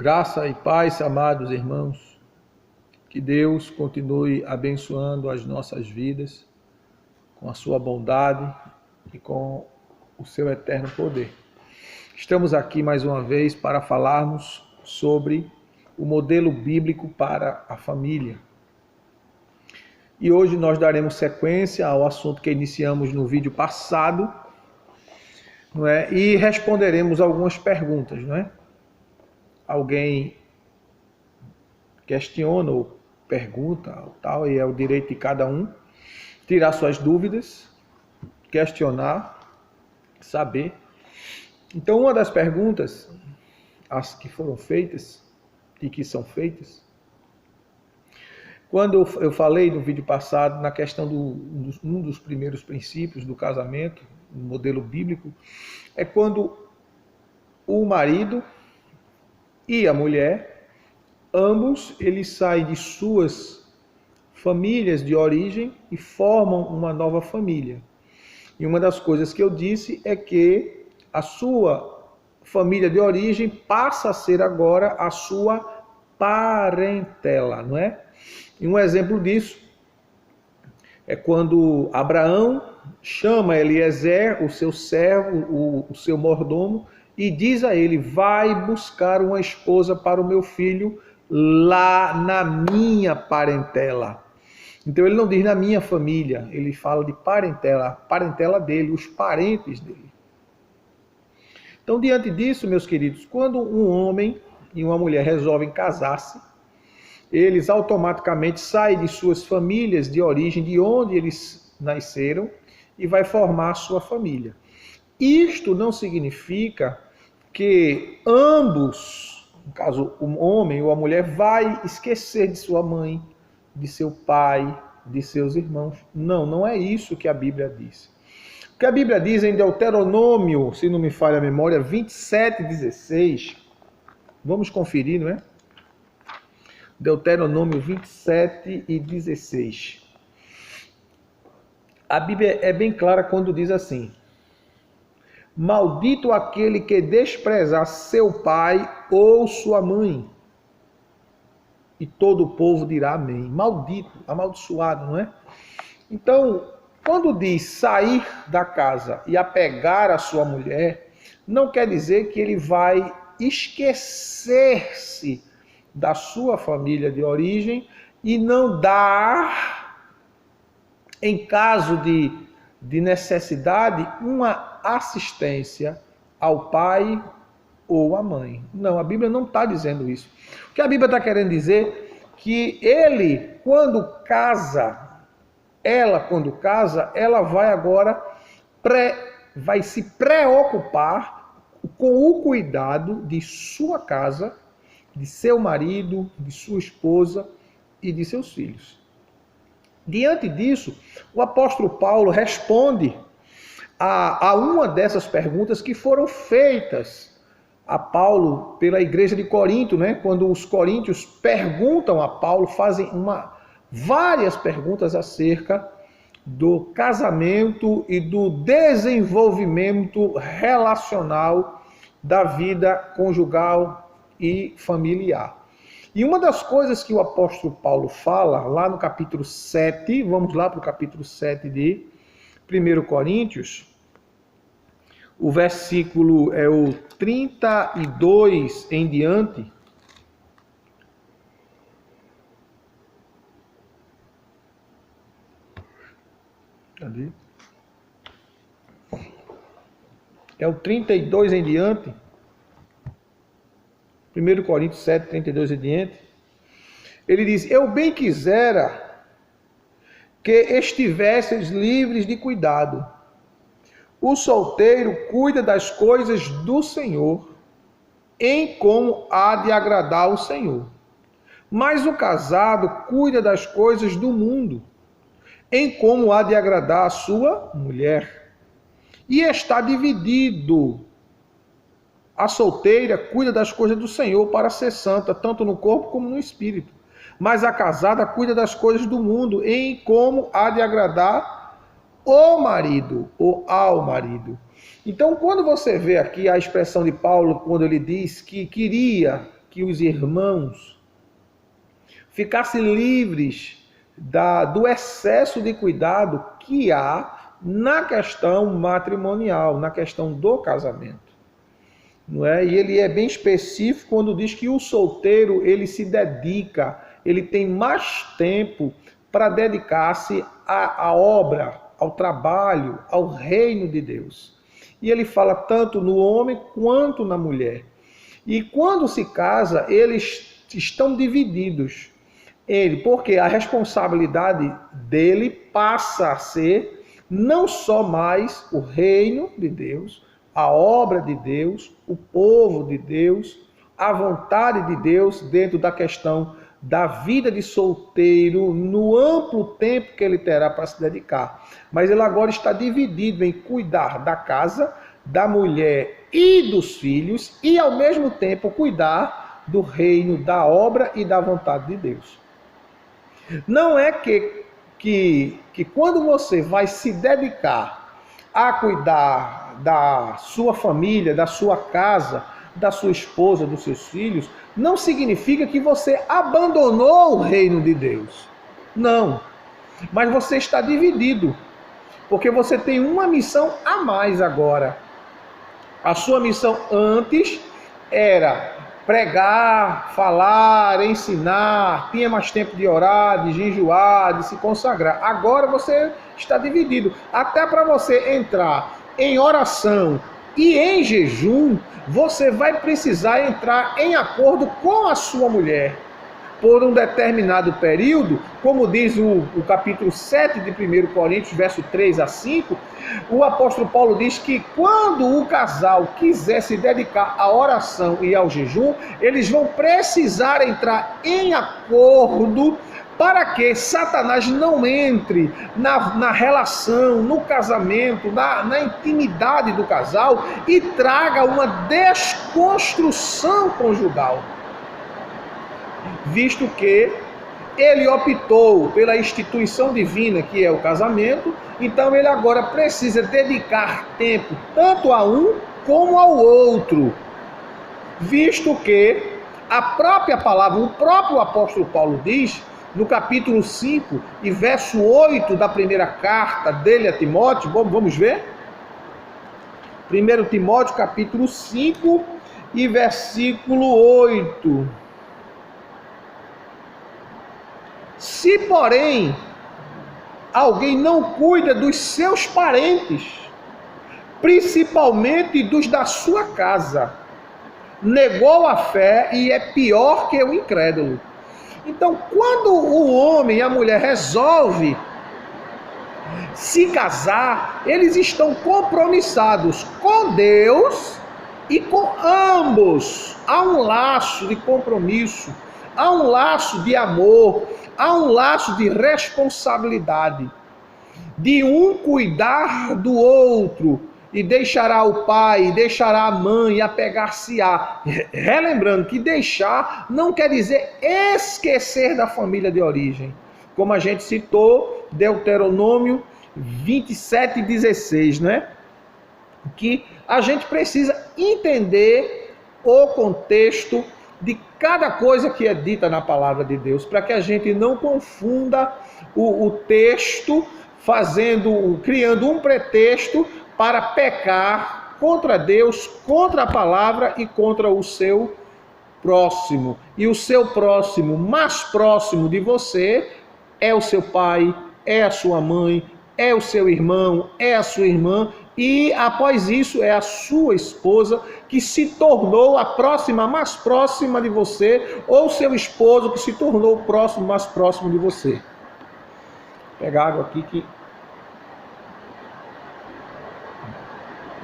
Graça e paz, amados irmãos, que Deus continue abençoando as nossas vidas com a sua bondade e com o seu eterno poder. Estamos aqui mais uma vez para falarmos sobre o modelo bíblico para a família. E hoje nós daremos sequência ao assunto que iniciamos no vídeo passado, não é? E responderemos algumas perguntas, não é? Alguém questiona ou pergunta, tal, e é o direito de cada um tirar suas dúvidas, questionar, saber. Então, uma das perguntas, as que foram feitas e que são feitas, quando eu falei no vídeo passado na questão um dos primeiros princípios do casamento, no modelo bíblico, é quando o marido e a mulher, ambos eles saem de suas famílias de origem e formam uma nova família. E uma das coisas que eu disse é que a sua família de origem passa a ser agora a sua parentela, não é? E um exemplo disso é quando Abraão chama Eliezer, o seu servo, o seu mordomo, e diz a ele: vai buscar uma esposa para o meu filho lá na minha parentela. Então ele não diz na minha família, ele fala de parentela, a parentela dele, os parentes dele. Então, diante disso, meus queridos, quando um homem e uma mulher resolvem casar-se, eles automaticamente saem de suas famílias de origem, de onde eles nasceram, e vai formar a sua família. Isto não significa que ambos, no caso o homem ou a mulher, vai esquecer de sua mãe, de seu pai, de seus irmãos. Não, não é isso que a Bíblia diz. O que a Bíblia diz em Deuteronômio, se não me falha a memória, 27:16, vamos conferir, não é? Deuteronômio 27:16. A Bíblia é bem clara quando diz assim: maldito aquele que desprezar seu pai ou sua mãe. E todo o povo dirá amém. Maldito, amaldiçoado, não é? Então, quando diz sair da casa e apegar a sua mulher, não quer dizer que ele vai esquecer-se da sua família de origem e não dar, em caso de necessidade, uma assistência ao pai ou à mãe. Não, a Bíblia não está dizendo isso. O que a Bíblia está querendo dizer é que ele, quando casa, ela vai agora vai se preocupar com o cuidado de sua casa, de seu marido, de sua esposa e de seus filhos. Diante disso, o apóstolo Paulo responde a uma dessas perguntas que foram feitas a Paulo pela igreja de Corinto, né? Quando os coríntios perguntam a Paulo, fazem várias perguntas acerca do casamento e do desenvolvimento relacional da vida conjugal e familiar. E uma das coisas que o apóstolo Paulo fala, lá no capítulo 7, vamos lá para o capítulo 7 de 1 Coríntios, o versículo é o 32 em diante. Cadê? É o 32 em diante. 1 Coríntios 7, 32 em diante. Ele diz: eu bem quisera que estivesseis livres de cuidado. O solteiro cuida das coisas do Senhor, em como há de agradar ao Senhor. Mas o casado cuida das coisas do mundo, em como há de agradar a sua mulher. E está dividido. A solteira cuida das coisas do Senhor para ser santa, tanto no corpo como no espírito. Mas a casada cuida das coisas do mundo, em como há de agradar o marido ou ao marido. Então, quando você vê aqui a expressão de Paulo, quando ele diz que queria que os irmãos ficassem livres do excesso de cuidado que há na questão matrimonial, na questão do casamento. Não é? E ele é bem específico quando diz que o solteiro ele se dedica, ele tem mais tempo para dedicar-se à obra, ao trabalho, ao reino de Deus. E ele fala tanto no homem quanto na mulher. E quando se casa, eles estão divididos. Porque a responsabilidade dele passa a ser não só mais o reino de Deus, a obra de Deus, o povo de Deus, a vontade de Deus dentro da questão da vida de solteiro, no amplo tempo que ele terá para se dedicar. Mas ele agora está dividido em cuidar da casa, da mulher e dos filhos, e ao mesmo tempo cuidar do reino, da obra e da vontade de Deus. Não é que quando você vai se dedicar a cuidar da sua família, da sua casa, da sua esposa, dos seus filhos, não significa que você abandonou o reino de Deus. Não. Mas você está dividido, porque você tem uma missão a mais agora. A sua missão antes era pregar, falar, ensinar, tinha mais tempo de orar, de jejuar, de se consagrar. Agora você está dividido. Até para você entrar em oração e em jejum, você vai precisar entrar em acordo com a sua mulher. Por um determinado período, como diz o capítulo 7 de 1 Coríntios, verso 3 a 5, o apóstolo Paulo diz que quando o casal quiser se dedicar à oração e ao jejum, eles vão precisar entrar em acordo para que Satanás não entre na relação, no casamento, na intimidade do casal e traga uma desconstrução conjugal. Visto que ele optou pela instituição divina, que é o casamento, então ele agora precisa dedicar tempo tanto a um como ao outro. Visto que a própria palavra, o próprio apóstolo Paulo diz, no capítulo 5 e verso 8 da primeira carta dele a Timóteo, vamos ver? 1 Timóteo capítulo 5 e versículo 8. Se, porém, alguém não cuida dos seus parentes, principalmente dos da sua casa, negou a fé e é pior que o incrédulo. Então, quando o homem e a mulher resolvem se casar, eles estão compromissados com Deus e com ambos. Há um laço de compromisso, há um laço de amor, há um laço de responsabilidade, de um cuidar do outro, e deixará o pai, deixará a mãe, e apegar-se-á. Relembrando que deixar não quer dizer esquecer da família de origem. Como a gente citou, Deuteronômio 27:16, né? Que a gente precisa entender o contexto de cada coisa que é dita na palavra de Deus, para que a gente não confunda o texto, criando um pretexto para pecar contra Deus, contra a palavra e contra o seu próximo. E o seu próximo, mais próximo de você, é o seu pai, é a sua mãe, é o seu irmão, é a sua irmã, e após isso é a sua esposa, que se tornou a próxima, mais próxima de você, ou seu esposo que se tornou o próximo, mais próximo de você. Vou pegar água aqui que...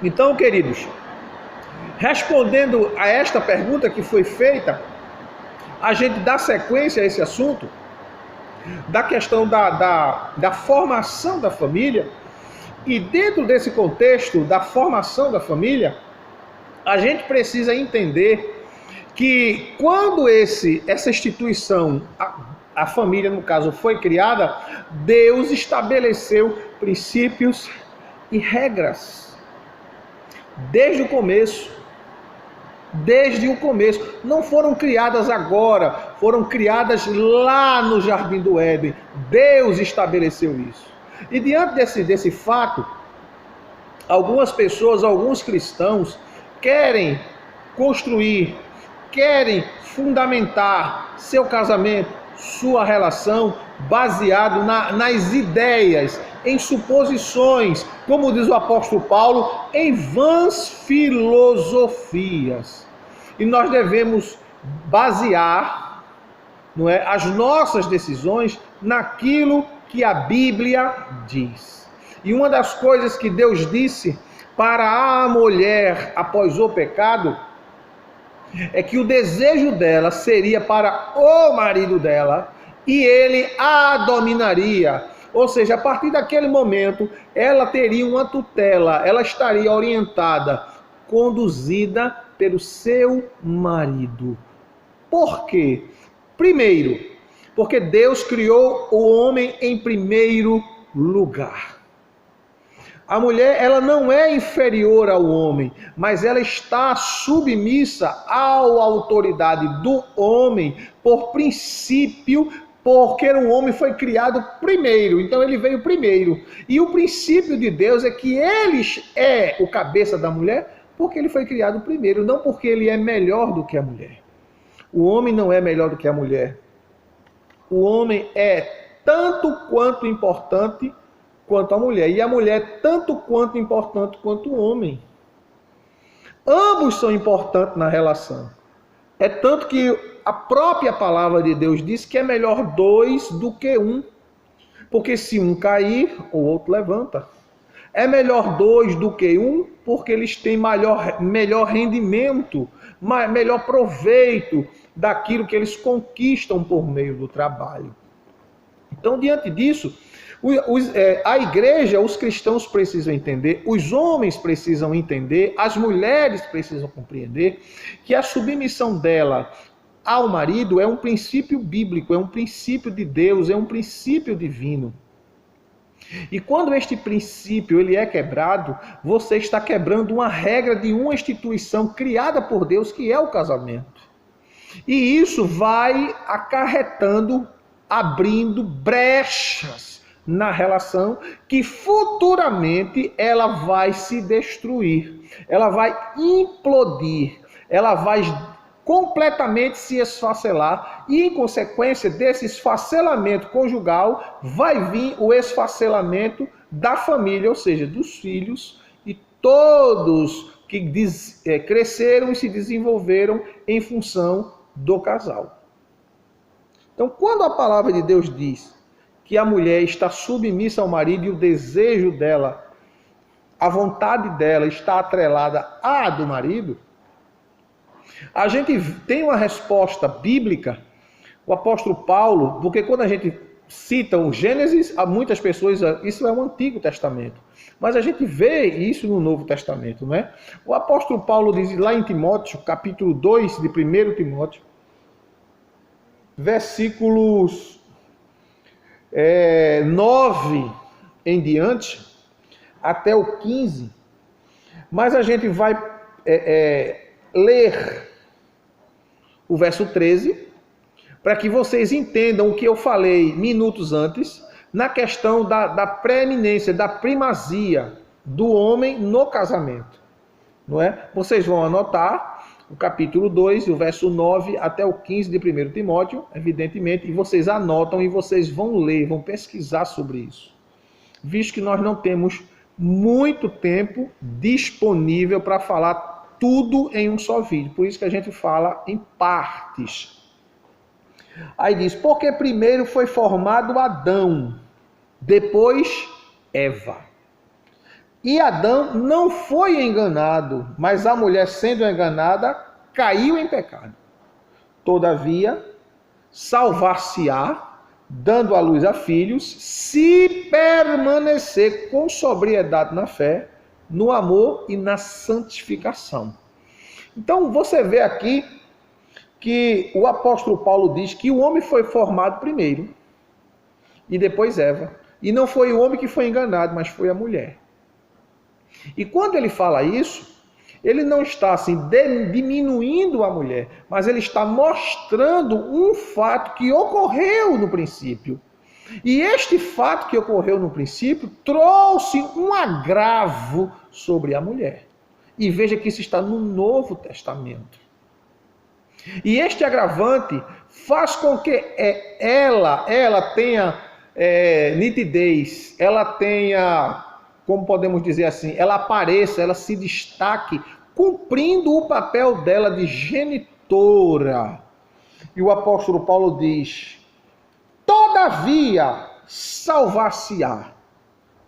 Então, queridos, respondendo a esta pergunta que foi feita, a gente dá sequência a esse assunto, da questão da formação da família, e dentro desse contexto da formação da família, a gente precisa entender que quando essa instituição, a família no caso, foi criada, Deus estabeleceu princípios e regras. Desde o começo, desde o começo. Não foram criadas agora, foram criadas lá no Jardim do Éden. Deus estabeleceu isso. E diante desse fato, algumas pessoas, alguns cristãos, querem construir, querem fundamentar seu casamento, sua relação, baseado nas ideias, em suposições, como diz o apóstolo Paulo, em vãs filosofias. E nós devemos basear, não é, as nossas decisões naquilo que a Bíblia diz. E uma das coisas que Deus disse para a mulher após o pecado é que o desejo dela seria para o marido dela e ele a dominaria. Ou seja, a partir daquele momento, ela teria uma tutela, ela estaria orientada, conduzida pelo seu marido. Por quê? Primeiro, porque Deus criou o homem em primeiro lugar. A mulher, ela não é inferior ao homem, mas ela está submissa à autoridade do homem por princípio, porque o homem foi criado primeiro, então ele veio primeiro. E o princípio de Deus é que ele é o cabeça da mulher, porque ele foi criado primeiro, não porque ele é melhor do que a mulher. O homem não é melhor do que a mulher. O homem é tanto quanto importante quanto a mulher. E a mulher é tanto quanto importante quanto o homem. Ambos são importantes na relação. É tanto que a própria palavra de Deus diz que é melhor dois do que um. Porque se um cair, o outro levanta. É melhor dois do que um, porque eles têm melhor rendimento, melhor proveito daquilo que eles conquistam por meio do trabalho. Então, diante disso, a igreja, os cristãos precisam entender, os homens precisam entender, as mulheres precisam compreender que a submissão dela ao marido é um princípio bíblico, é um princípio de Deus, é um princípio divino. E quando este princípio ele é quebrado, você está quebrando uma regra de uma instituição criada por Deus, que é o casamento. E isso vai acarretando, abrindo brechas na relação, que futuramente ela vai se destruir, ela vai implodir, ela vai completamente se esfacelar, e em consequência desse esfacelamento conjugal, vai vir o esfacelamento da família, ou seja, dos filhos, e todos que cresceram e se desenvolveram em função do casal. Então, quando a palavra de Deus diz que a mulher está submissa ao marido e o desejo dela, a vontade dela está atrelada à do marido, a gente tem uma resposta bíblica, o apóstolo Paulo, porque quando a gente cita o Gênesis, há muitas pessoas, isso é o Antigo Testamento, mas a gente vê isso no Novo Testamento, né? O apóstolo Paulo diz lá em Timóteo, capítulo 2 de 1 Timóteo, versículos 9 em diante, até o 15, mas a gente vai ler o verso 13, para que vocês entendam o que eu falei minutos antes, na questão da preeminência, da primazia do homem no casamento. Não é? Vocês vão anotar o capítulo 2, o verso 9 até o 15 de 1 Timóteo, evidentemente, e vocês anotam e vocês vão ler, vão pesquisar sobre isso. Visto que nós não temos muito tempo disponível para falar tudo em um só vídeo, por isso que a gente fala em partes. Aí diz, porque primeiro foi formado Adão, depois Eva. E Adão não foi enganado, mas a mulher sendo enganada, caiu em pecado. Todavia, salvar-se-á, dando à luz a filhos, se permanecer com sobriedade na fé, no amor e na santificação. Então você vê aqui que o apóstolo Paulo diz que o homem foi formado primeiro e depois Eva. E não foi o homem que foi enganado, mas foi a mulher. E quando ele fala isso, ele não está assim diminuindo a mulher, mas ele está mostrando um fato que ocorreu no princípio. E este fato que ocorreu no princípio trouxe um agravo sobre a mulher. E veja que isso está no Novo Testamento. E este agravante faz com que ela tenha nitidez, ela tenha, como podemos dizer assim, ela apareça, ela se destaque, cumprindo o papel dela de genitora. E o apóstolo Paulo diz: todavia salvar-se-á,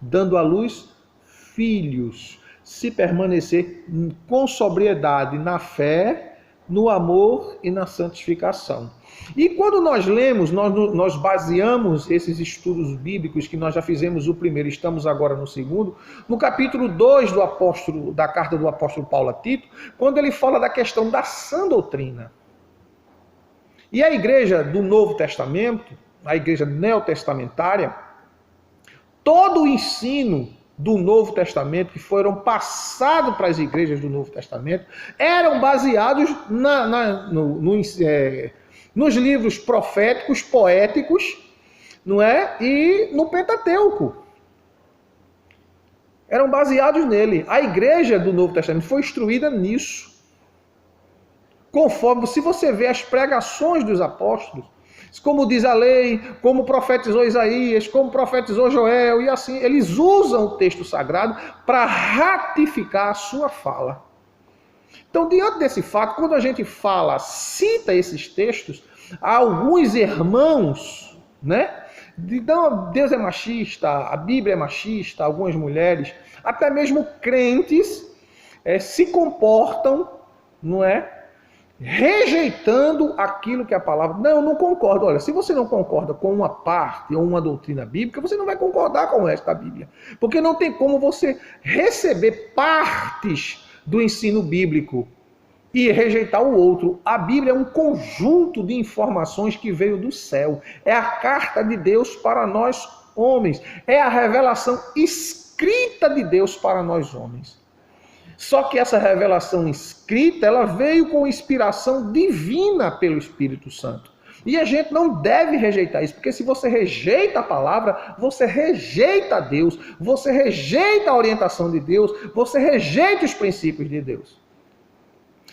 dando à luz filhos, se permanecer com sobriedade na fé, no amor e na santificação. E quando nós lemos, nós baseamos esses estudos bíblicos que nós já fizemos o primeiro, estamos agora no segundo, no capítulo 2 da carta do apóstolo Paulo a Tito, quando ele fala da questão da sã doutrina. E a igreja do Novo Testamento, a igreja neotestamentária, todo o ensino do Novo Testamento, que foram passados para as igrejas do Novo Testamento, eram baseados nos livros proféticos, poéticos, não é? E no Pentateuco. Eram baseados nele. A igreja do Novo Testamento foi instruída nisso. Conforme, se você vê as pregações dos apóstolos, como diz a lei, como profetizou Isaías, como profetizou Joel, e assim, eles usam o texto sagrado para ratificar a sua fala. Então, diante desse fato, quando a gente cita esses textos, alguns irmãos, né? Então, Deus é machista, a Bíblia é machista, algumas mulheres, até mesmo crentes, se comportam, não é? Rejeitando aquilo que a palavra... Não, eu não concordo. Olha, se você não concorda com uma parte ou uma doutrina bíblica, você não vai concordar com o resto da Bíblia. Porque não tem como você receber partes do ensino bíblico e rejeitar o outro. A Bíblia é um conjunto de informações que veio do céu. É a carta de Deus para nós homens. É a revelação escrita de Deus para nós homens. Só que essa revelação escrita, ela veio com inspiração divina pelo Espírito Santo. E a gente não deve rejeitar isso, porque se você rejeita a palavra, você rejeita Deus, você rejeita a orientação de Deus, você rejeita os princípios de Deus.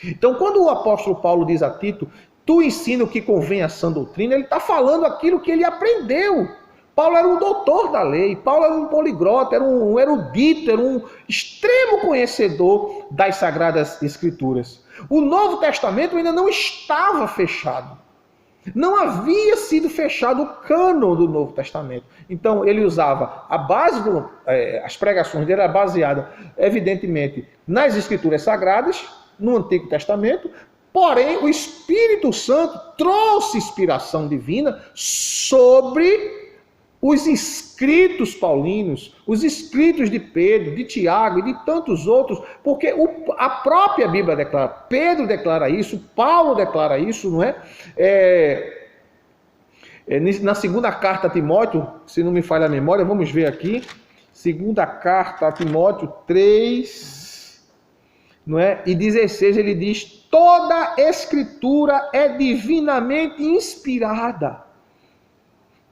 Então, quando o apóstolo Paulo diz a Tito, tu ensina o que convém à sã doutrina, ele está falando aquilo que ele aprendeu. Paulo era um doutor da lei, Paulo era um poliglota, era um erudito, era um extremo conhecedor das Sagradas Escrituras. O Novo Testamento ainda não estava fechado. Não havia sido fechado o cânon do Novo Testamento. Então ele usava a base, as pregações dele era baseada, evidentemente, nas Escrituras Sagradas, no Antigo Testamento, porém o Espírito Santo trouxe inspiração divina sobre os escritos paulinos, os escritos de Pedro, de Tiago e de tantos outros, porque a própria Bíblia declara, Pedro declara isso, Paulo declara isso, não é? Na segunda carta a Timóteo, se não me falha a memória, vamos ver aqui, segunda carta a Timóteo 3, não é? E 16 ele diz, toda escritura é divinamente inspirada,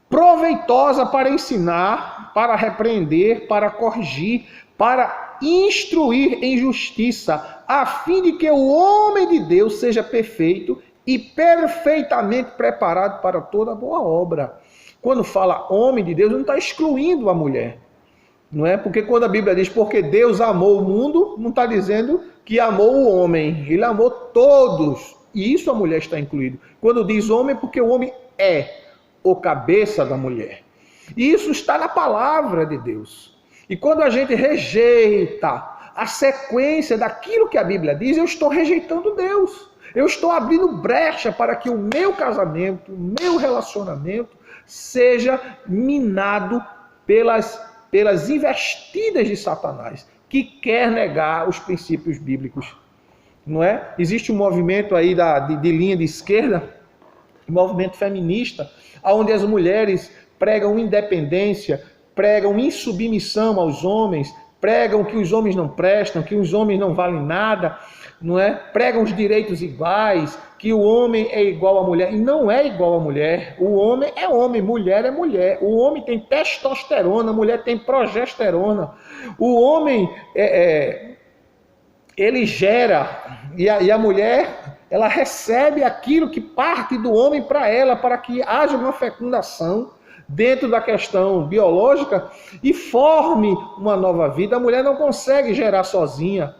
proveitosa para ensinar, para repreender, para corrigir, para instruir em justiça, a fim de que o homem de Deus seja perfeito e perfeitamente preparado para toda boa obra. Quando fala homem de Deus, não está excluindo a mulher. Não é? Porque quando a Bíblia diz porque Deus amou o mundo, não está dizendo que amou o homem. Ele amou todos. E isso a mulher está incluído. Quando diz homem, porque o homem é o cabeça da mulher. E isso está na palavra de Deus. E quando a gente rejeita a sequência daquilo que a Bíblia diz, eu estou rejeitando Deus. Eu estou abrindo brecha para que o meu casamento, o meu relacionamento, seja minado pelas investidas de Satanás, que quer negar os princípios bíblicos. Não é? Existe um movimento aí de linha de esquerda, um movimento feminista, onde as mulheres pregam independência, pregam insubmissão aos homens, pregam que os homens não prestam, que os homens não valem nada, não é? Pregam os direitos iguais, que o homem é igual à mulher. E não é igual à mulher. O homem é homem, mulher é mulher. O homem tem testosterona, a mulher tem progesterona. O homem ele gera, e a mulher, ela recebe aquilo que parte do homem para ela, para que haja uma fecundação dentro da questão biológica e forme uma nova vida. A mulher não consegue gerar sozinha.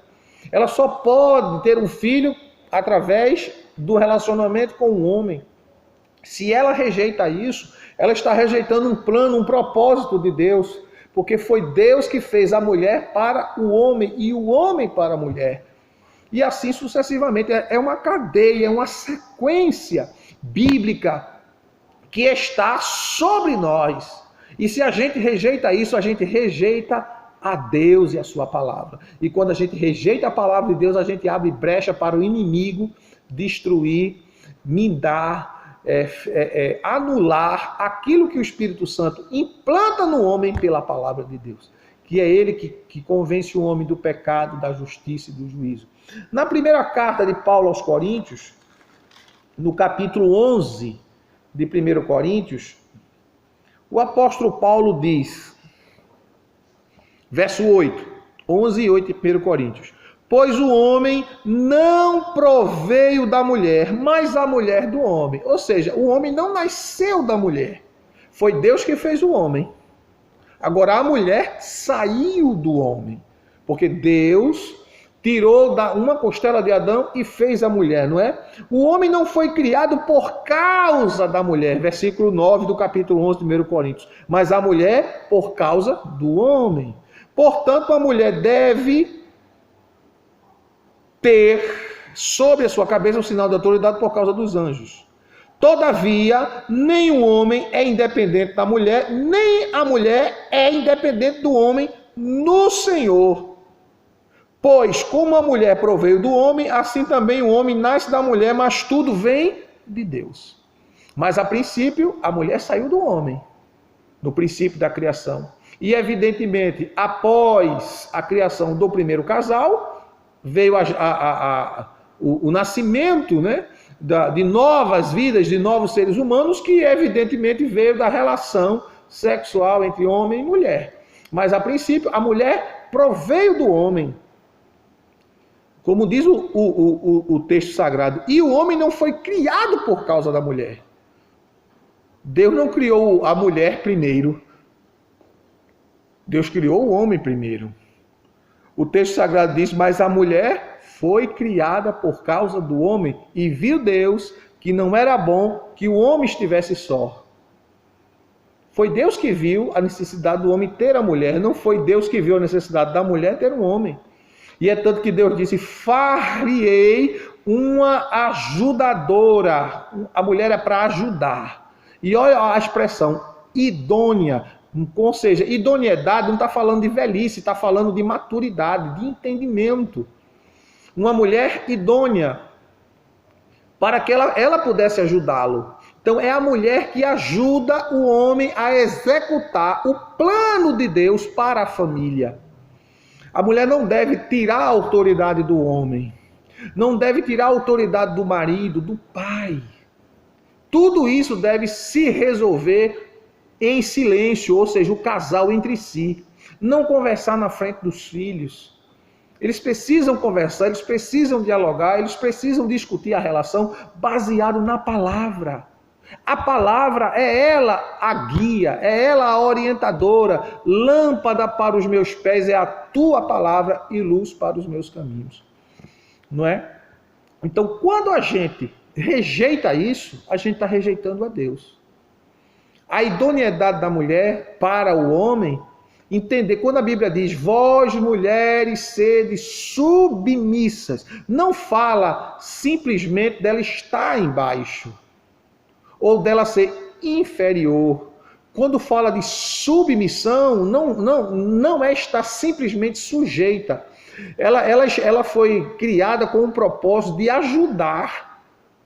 Ela só pode ter um filho através do relacionamento com o homem. Se ela rejeita isso, ela está rejeitando um plano, um propósito de Deus. Porque foi Deus que fez a mulher para o homem e o homem para a mulher. E assim sucessivamente. É uma cadeia, é uma sequência bíblica que está sobre nós. E se a gente rejeita isso, a gente rejeita a Deus e a sua palavra. E quando a gente rejeita a palavra de Deus, a gente abre brecha para o inimigo destruir, mindar, anular aquilo que o Espírito Santo implanta no homem pela palavra de Deus, que é ele que convence o homem do pecado, da justiça e do juízo. Na primeira carta de Paulo aos Coríntios, no capítulo 11 de 1 Coríntios, o apóstolo Paulo diz, verso 8, 11 e 8 de 1 Coríntios: pois o homem não proveio da mulher, mas a mulher do homem. Ou seja, o homem não nasceu da mulher. Foi Deus que fez o homem. Agora a mulher saiu do homem. Porque Deus tirou uma costela de Adão e fez a mulher, não é? O homem não foi criado por causa da mulher. Versículo 9 do capítulo 11 de 1 Coríntios. Mas a mulher por causa do homem. Portanto, a mulher deve ter sobre a sua cabeça um sinal de autoridade por causa dos anjos. Todavia, nem o homem é independente da mulher, nem a mulher é independente do homem no Senhor. Pois, como a mulher proveio do homem, assim também o homem nasce da mulher, mas tudo vem de Deus. Mas, a princípio, a mulher saiu do homem, no princípio da criação. E, evidentemente, após a criação do primeiro casal, veio o nascimento, né, de novas vidas, de novos seres humanos, que evidentemente veio da relação sexual entre homem e mulher. Mas a princípio a mulher proveio do homem. Como diz o texto sagrado, e o homem não foi criado por causa da mulher. Deus não criou a mulher primeiro. Deus criou o homem primeiro. O texto sagrado diz, mas a mulher foi criada por causa do homem, e viu Deus que não era bom que o homem estivesse só. Foi Deus que viu a necessidade do homem ter a mulher, não foi Deus que viu a necessidade da mulher ter um homem. E é tanto que Deus disse, far-lhe-ei uma ajudadora. A mulher é para ajudar. E olha a expressão, idônea. Ou seja, idoneidade não está falando de velhice, está falando de maturidade, de entendimento. Uma mulher idônea, para que ela pudesse ajudá-lo. Então é a mulher que ajuda o homem a executar o plano de Deus para a família. A mulher não deve tirar a autoridade do homem, não deve tirar a autoridade do marido, do pai. Tudo isso deve se resolver em silêncio, ou seja, o casal entre si. Não conversar na frente dos filhos. Eles precisam conversar, eles precisam dialogar, eles precisam discutir a relação baseado na palavra. A palavra é ela a guia, é ela a orientadora. Lâmpada para os meus pés é a tua palavra e luz para os meus caminhos. Não é? Então, quando a gente rejeita isso, a gente está rejeitando a Deus. A idoneidade da mulher para o homem, entender, quando a Bíblia diz, vós mulheres sede submissas, não fala simplesmente dela estar embaixo, ou dela ser inferior. Quando fala de submissão, não é estar simplesmente sujeita. Ela foi criada com o propósito de ajudar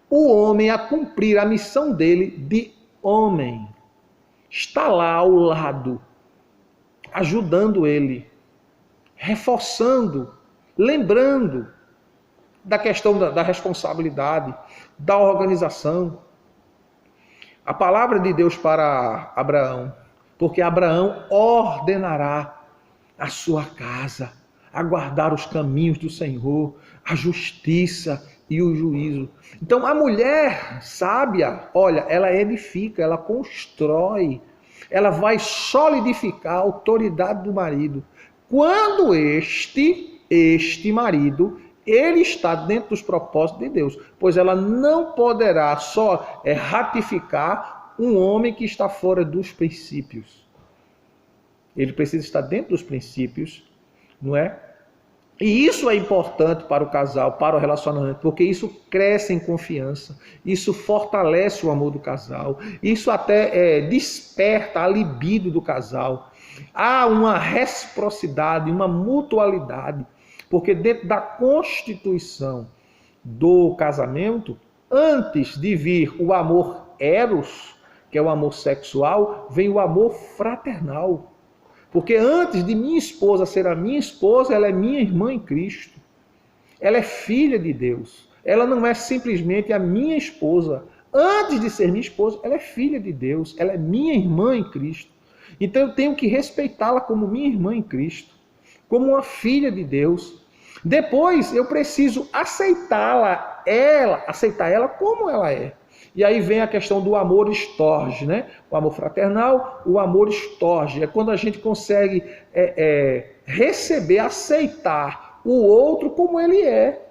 o homem a cumprir a missão dele de homem. Está lá ao lado, ajudando ele reforçando, lembrando da questão da responsabilidade, da organização. A palavra de Deus para Abraão, porque Abraão ordenará a sua casa, a guardar os caminhos do Senhor, a justiça e o juízo. Então a mulher sábia, olha, ela edifica, ela constrói, ela vai solidificar a autoridade do marido. Quando este marido, ele está dentro dos propósitos de Deus, pois ela não poderá só ratificar um homem que está fora dos princípios. Ele precisa estar dentro dos princípios, não é? E isso é importante para o casal, para o relacionamento, porque isso cresce em confiança, isso fortalece o amor do casal, isso até desperta a libido do casal. Há uma reciprocidade, uma mutualidade, porque dentro da constituição do casamento, antes de vir o amor eros, que é o amor sexual, vem o amor fraternal. Porque antes de minha esposa ser a minha esposa, ela é minha irmã em Cristo. Ela é filha de Deus. Ela não é simplesmente a minha esposa. Antes de ser minha esposa, ela é filha de Deus. Ela é minha irmã em Cristo. Então eu tenho que respeitá-la como minha irmã em Cristo, como uma filha de Deus. Depois eu preciso aceitar ela como ela é. E aí vem a questão do amor estorge, né? O amor fraternal, o amor estorge. É quando a gente consegue receber, aceitar o outro como ele é,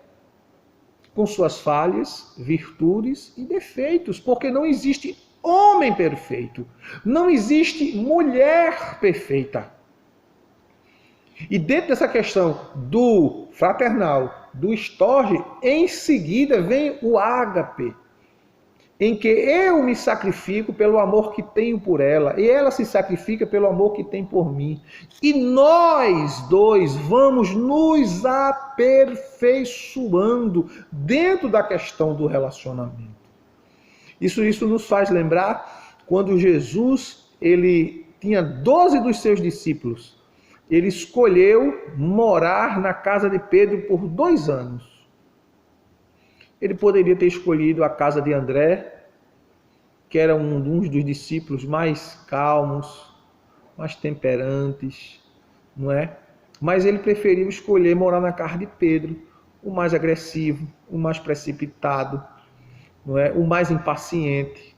com suas falhas, virtudes e defeitos, porque não existe homem perfeito, não existe mulher perfeita. E dentro dessa questão do fraternal, do estorge, em seguida vem o ágape, em que eu me sacrifico pelo amor que tenho por ela, e ela se sacrifica pelo amor que tem por mim. E nós dois vamos nos aperfeiçoando dentro da questão do relacionamento. Isso nos faz lembrar quando Jesus, ele tinha 12 dos seus discípulos. Ele escolheu morar na casa de Pedro por 2 anos. Ele poderia ter escolhido a casa de André, que era um dos discípulos mais calmos, mais temperantes, não é? Mas ele preferiu escolher morar na casa de Pedro, o mais agressivo, o mais precipitado, não é? O mais impaciente.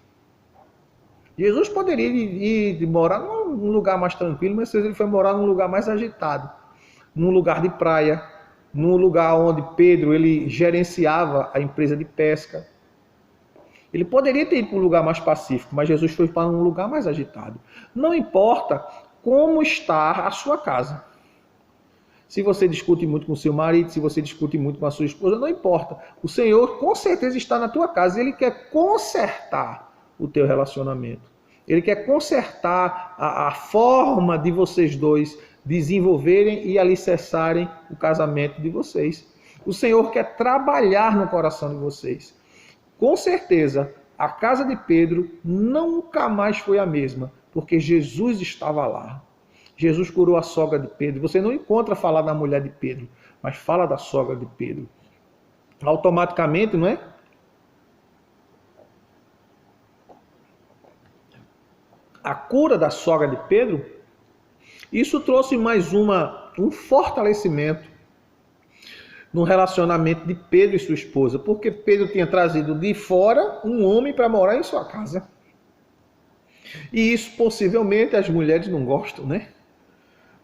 Jesus poderia ir morar num lugar mais tranquilo, mas ele foi morar num lugar mais agitado, num lugar de praia, num lugar onde Pedro ele gerenciava a empresa de pesca. Ele poderia ter ido para um lugar mais pacífico, mas Jesus foi para um lugar mais agitado. Não importa como está a sua casa. Se você discute muito com seu marido, se você discute muito com a sua esposa, não importa. O Senhor com certeza está na tua casa e Ele quer consertar o teu relacionamento. Ele quer consertar a forma de vocês dois desenvolverem e alicerçarem o casamento de vocês. O Senhor quer trabalhar no coração de vocês. Com certeza, a casa de Pedro nunca mais foi a mesma, porque Jesus estava lá. Jesus curou a sogra de Pedro. Você não encontra falar da mulher de Pedro, mas fala da sogra de Pedro. Automaticamente, não é? A cura da sogra de Pedro, isso trouxe mais um fortalecimento no relacionamento de Pedro e sua esposa, porque Pedro tinha trazido de fora um homem para morar em sua casa. E isso possivelmente as mulheres não gostam, né?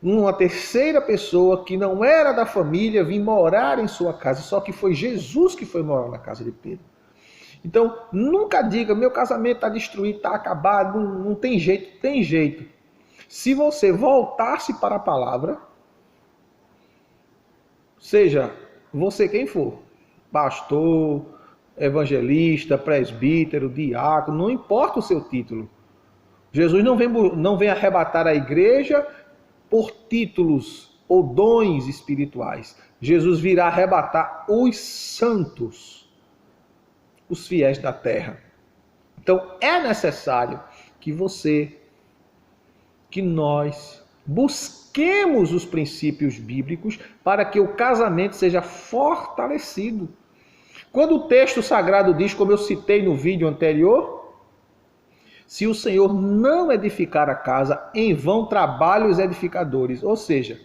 Uma terceira pessoa que não era da família vir morar em sua casa, só que foi Jesus que foi morar na casa de Pedro. Então, nunca diga, meu casamento está destruído, está acabado, não tem jeito. Tem jeito. Se você voltar-se para a palavra, seja você quem for, pastor, evangelista, presbítero, diácono, não importa o seu título. Jesus não vem arrebatar a igreja por títulos ou dons espirituais. Jesus virá arrebatar os santos, os fiéis da terra. Então é necessário que nós Busquemos os princípios bíblicos para que o casamento seja fortalecido. Quando o texto sagrado diz, como eu citei no vídeo anterior, se o Senhor não edificar a casa, em vão trabalham os edificadores. Ou seja,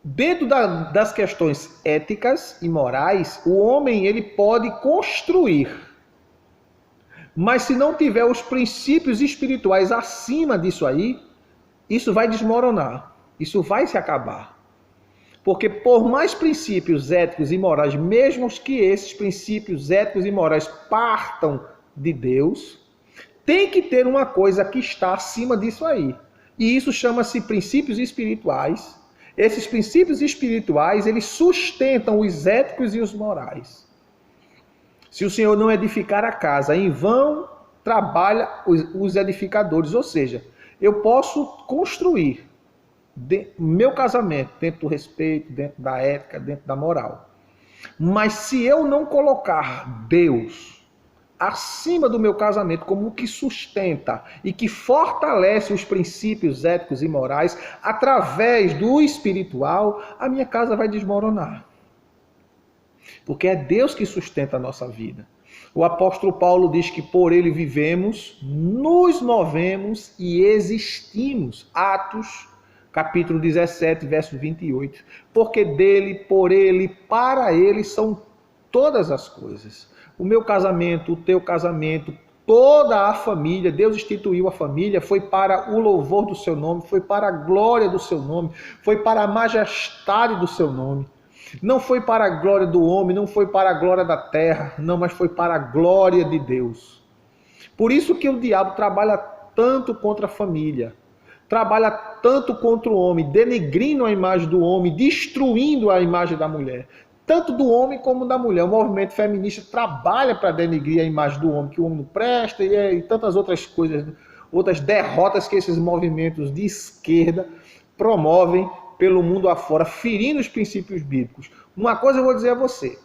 dentro das questões éticas e morais, o homem ele pode construir. Mas se não tiver os princípios espirituais acima disso aí, isso vai desmoronar. Isso vai se acabar. Porque por mais princípios éticos e morais, mesmo que esses princípios éticos e morais partam de Deus, tem que ter uma coisa que está acima disso aí. E isso chama-se princípios espirituais. Esses princípios espirituais, eles sustentam os éticos e os morais. Se o Senhor não edificar a casa, em vão trabalha os edificadores. Ou seja, eu posso construir meu casamento dentro do respeito, dentro da ética, dentro da moral. Mas se eu não colocar Deus acima do meu casamento como o que sustenta e que fortalece os princípios éticos e morais através do espiritual, a minha casa vai desmoronar. Porque é Deus que sustenta a nossa vida. O apóstolo Paulo diz que por ele vivemos, nos movemos e existimos. Atos, capítulo 17, verso 28. Porque dele, por ele, para ele são todas as coisas. O meu casamento, o teu casamento, toda a família, Deus instituiu a família, foi para o louvor do seu nome, foi para a glória do seu nome, foi para a majestade do seu nome. Não foi para a glória do homem, não foi para a glória da terra, não, mas foi para a glória de Deus. Por isso que o diabo trabalha tanto contra a família, trabalha tanto contra o homem, denegrindo a imagem do homem, destruindo a imagem da mulher. Tanto do homem como da mulher. O movimento feminista trabalha para denegrir a imagem do homem, que o homem não presta e tantas outras coisas, outras derrotas que esses movimentos de esquerda promovem pelo mundo afora, ferindo os princípios bíblicos. Uma coisa eu vou dizer a você.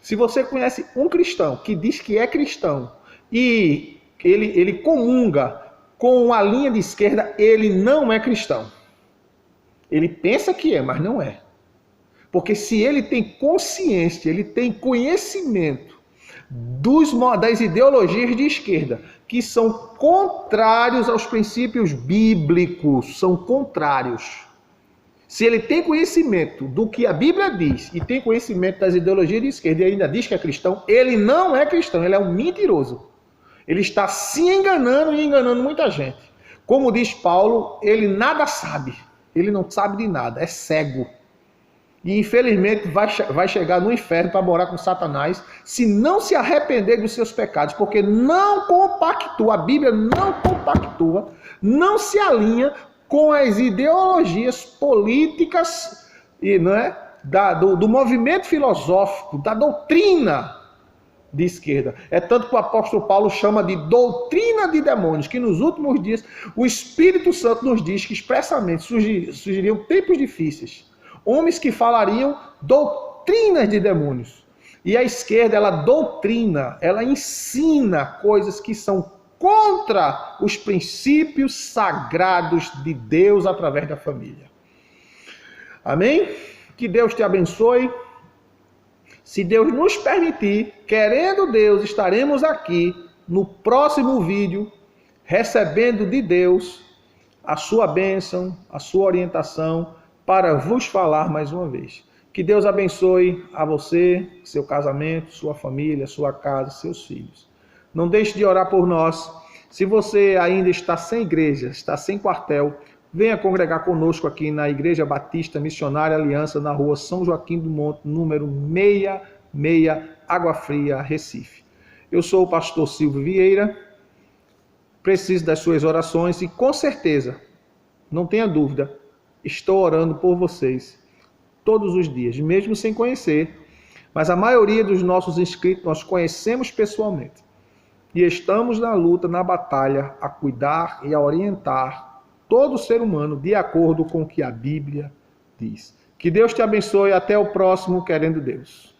Se você conhece um cristão que diz que é cristão e ele comunga com a linha de esquerda, ele não é cristão. Ele pensa que é, mas não é. Porque se ele tem consciência, ele tem conhecimento das ideologias de esquerda, que são contrários aos princípios bíblicos, são contrários. Se ele tem conhecimento do que a Bíblia diz e tem conhecimento das ideologias de esquerda e ainda diz que é cristão, ele não é cristão, ele é um mentiroso. Ele está se enganando e enganando muita gente. Como diz Paulo, ele nada sabe, ele não sabe de nada, é cego. E infelizmente vai chegar no inferno para morar com Satanás se não se arrepender dos seus pecados, porque não compactua, a Bíblia não compactua, não se alinha com as ideologias políticas e, do movimento filosófico, da doutrina de esquerda. É tanto que o apóstolo Paulo chama de doutrina de demônios, que nos últimos dias o Espírito Santo nos diz que expressamente surgiriam tempos difíceis. Homens que falariam doutrinas de demônios. E a esquerda, ela doutrina, ela ensina coisas que são contra os princípios sagrados de Deus através da família. Amém? Que Deus te abençoe. Se Deus nos permitir, querendo Deus, estaremos aqui no próximo vídeo, recebendo de Deus a sua bênção, a sua orientação, para vos falar mais uma vez. Que Deus abençoe a você, seu casamento, sua família, sua casa, seus filhos. Não deixe de orar por nós. Se você ainda está sem igreja, está sem quartel, venha congregar conosco aqui na Igreja Batista Missionária Aliança, na rua São Joaquim do Monte, número 66, Água Fria, Recife. Eu sou o pastor Silvio Vieira, preciso das suas orações e com certeza, não tenha dúvida, estou orando por vocês todos os dias, mesmo sem conhecer, mas a maioria dos nossos inscritos nós conhecemos pessoalmente. E estamos na luta, na batalha, a cuidar e a orientar todo ser humano de acordo com o que a Bíblia diz. Que Deus te abençoe. Até o próximo, querendo Deus.